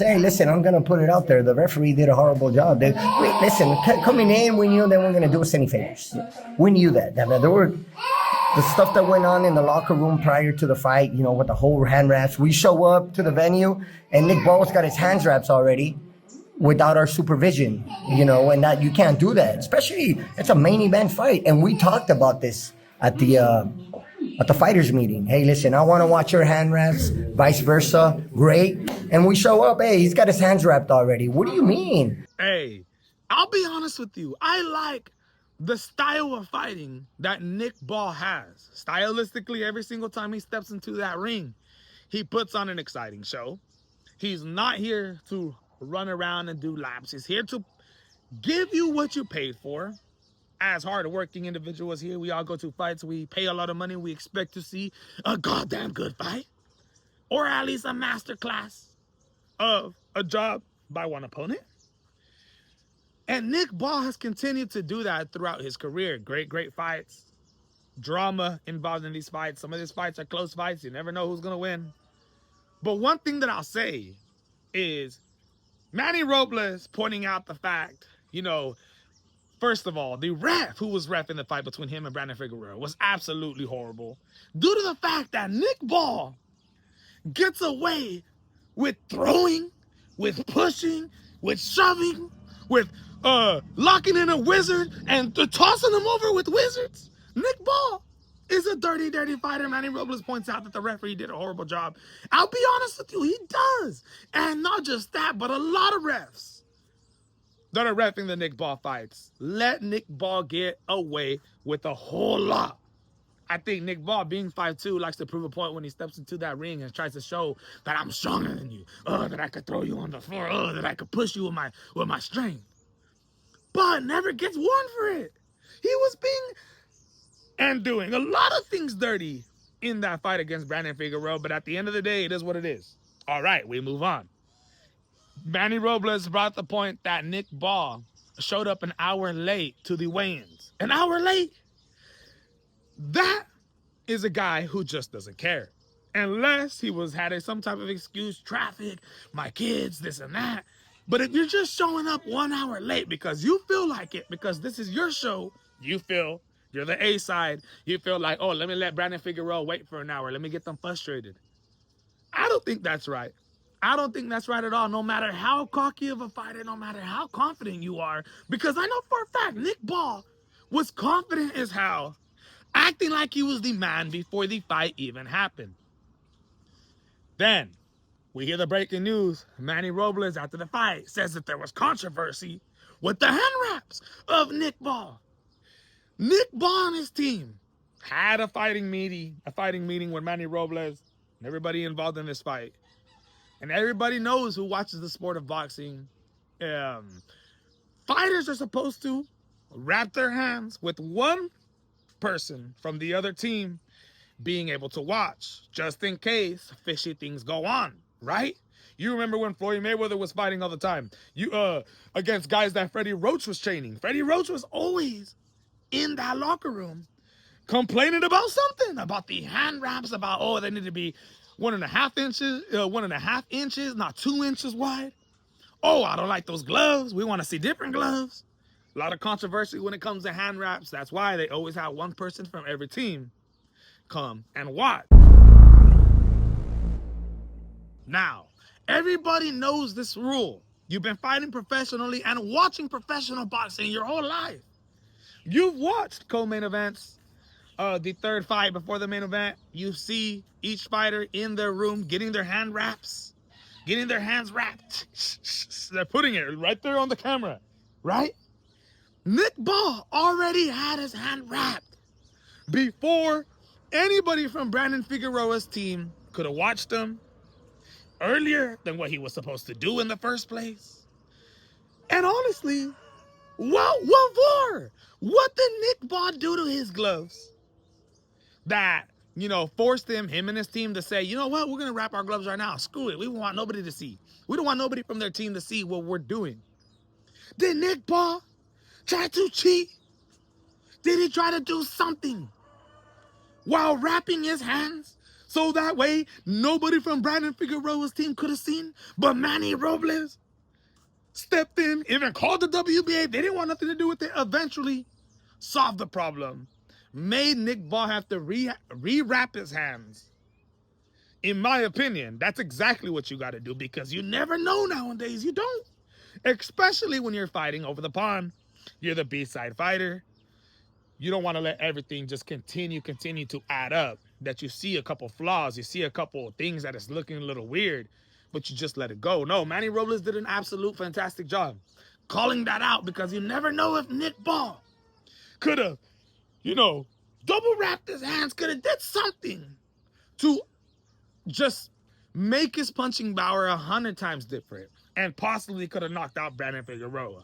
Hey, listen, I'm going to put it out there. The referee did a horrible job. Listen, coming in, we knew they weren't going to do us any favors. We knew that. There were the stuff that went on in the locker room prior to the fight, with the whole hand wraps. We show up to the venue, and Nick Ball's got his hands wraps already without our supervision, and that you can't do that. Especially, it's a main event fight. And we talked about this at the fighters meeting. Hey, listen, I want to watch your hand wraps, vice versa. Great. And we show up, hey, he's got his hands wrapped already. What do you mean? Hey, I'll be honest with you. I like the style of fighting that Nick Ball has. Stylistically, every single time he steps into that ring, he puts on an exciting show. He's not here to run around and do laps. He's here to give you what you paid for. As hard-working individuals here, we all go to fights. We pay a lot of money. We expect to see a goddamn good fight, or at least a master class of a job by one opponent. And Nick Ball has continued to do that throughout his career. Great fights. Drama involved in these fights. Some of these fights are close fights. You never know who's going to win. But one thing that I'll say is Manny Robles pointing out the fact, first of all, the ref who was reffing the fight between him and Brandon Figueroa was absolutely horrible due to the fact that Nick Ball gets away with throwing, with pushing, with shoving, with locking in a wizard and tossing him over with wizards. Nick Ball is a dirty fighter. Manny Robles points out that the referee did a horrible job. I'll be honest with you, he does. And not just that, but a lot of refs that are reffing the Nick Ball fights let Nick Ball get away with a whole lot. I think Nick Ball, being 5'2", likes to prove a point when he steps into that ring and tries to show that I'm stronger than you, that I could throw you on the floor, that I could push you with my strength. But never gets one for it. He was being and doing a lot of things dirty in that fight against Brandon Figueroa, but at the end of the day, it is what it is. All right, we move on. Manny Robles brought the point that Nick Ball showed up an hour late to the weigh-ins. An hour late? That is a guy who just doesn't care. Unless he had some type of excuse, traffic, my kids, this and that. But if you're just showing up 1 hour late because you feel like it, because this is your show, you feel you're the A side, you feel like, oh, let me let Brandon Figueroa wait for an hour. Let me get them frustrated. I don't think that's right. I don't think that's right at all, no matter how cocky of a fighter, no matter how confident you are. Because I know for a fact Nick Ball was confident as hell, acting like he was the man before the fight even happened. Then we hear the breaking news. Manny Robles, after the fight, says that there was controversy with the hand wraps of Nick Ball. Nick Ball and his team had a fighting meeting with Manny Robles and everybody involved in this fight. And everybody knows who watches the sport of boxing. Fighters are supposed to wrap their hands with one person from the other team being able to watch, just in case fishy things go on, right? You remember when Floyd Mayweather was fighting all the time, against guys that Freddie Roach was training. Freddie Roach was always in that locker room complaining about something, about the hand wraps, about, they need to be 1.5 inches, not 2 inches wide. Oh, I don't like those gloves. We want to see different gloves. A lot of controversy when it comes to hand wraps. That's why they always have one person from every team come and watch. Now, everybody knows this rule. You've been fighting professionally and watching professional boxing your whole life. You've watched co-main events. The third fight before the main event, you see each fighter in their room getting their hand wraps, getting their hands wrapped. They're putting it right there on the camera, right? Nick Ball already had his hand wrapped before anybody from Brandon Figueroa's team could have watched him earlier than what he was supposed to do in the first place. And honestly, what for? What did Nick Ball do to his gloves that, forced him and his team to say, you know what, we're going to wrap our gloves right now. Screw it. We don't want nobody to see. We don't want nobody from their team to see what we're doing. Did Nick Ball try to cheat? Did he try to do something while wrapping his hands So that way, nobody from Brandon Figueroa's team could have seen, but Manny Robles stepped in, even called the WBA. They didn't want nothing to do with it. Eventually, solved the problem. Made Nick Ball have to re-wrap his hands. In my opinion, that's exactly what you got to do, because you never know nowadays. You don't. Especially when you're fighting over the pond. You're the B-side fighter. You don't want to let everything just continue to add up. That you see a couple flaws, you see a couple things that is looking a little weird, but you just let it go. No, Manny Robles did an absolute fantastic job calling that out, because you never know if Nick Ball could have, double wrapped his hands, could have did something to just make his punching power 100 times different, and possibly could have knocked out Brandon Figueroa.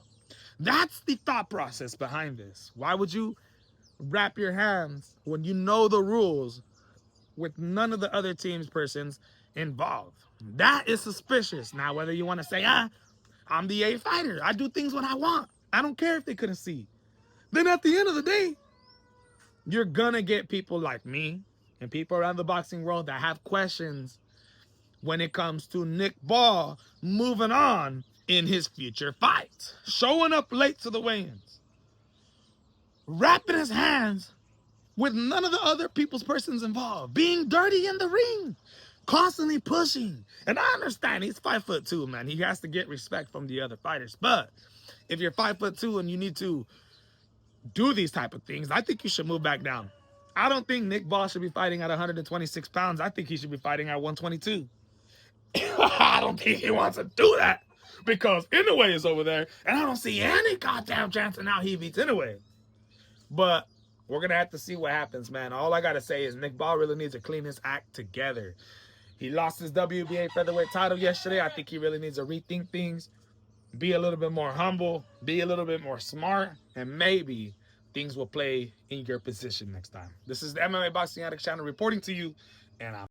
That's the thought process behind this. Why would you wrap your hands when you know the rules with none of the other team's persons involved? That is suspicious. Now, whether you want to say, I'm the A fighter, I do things when I want, I don't care if they couldn't see, then at the end of the day, you're gonna get people like me and people around the boxing world that have questions when it comes to Nick Ball moving on in his future fights, showing up late to the weigh-ins, wrapping his hands with none of the other people's persons involved, being dirty in the ring, constantly pushing. And I understand he's 5'2", man. He has to get respect from the other fighters. But if you're 5'2" and you need to do these type of things, I think you should move back down. I don't think Nick Ball should be fighting at 126 pounds. I think he should be fighting at 122. I don't think he wants to do that, because Inoue is over there, and I don't see any goddamn chance in how he beats Inoue. But we're going to have to see what happens, man. All I got to say is Nick Ball really needs to clean his act together. He lost his WBA featherweight title yesterday. I think he really needs to rethink things, be a little bit more humble, be a little bit more smart, and maybe things will play in your position next time. This is the MMA Boxing Addict channel reporting to you, and I'm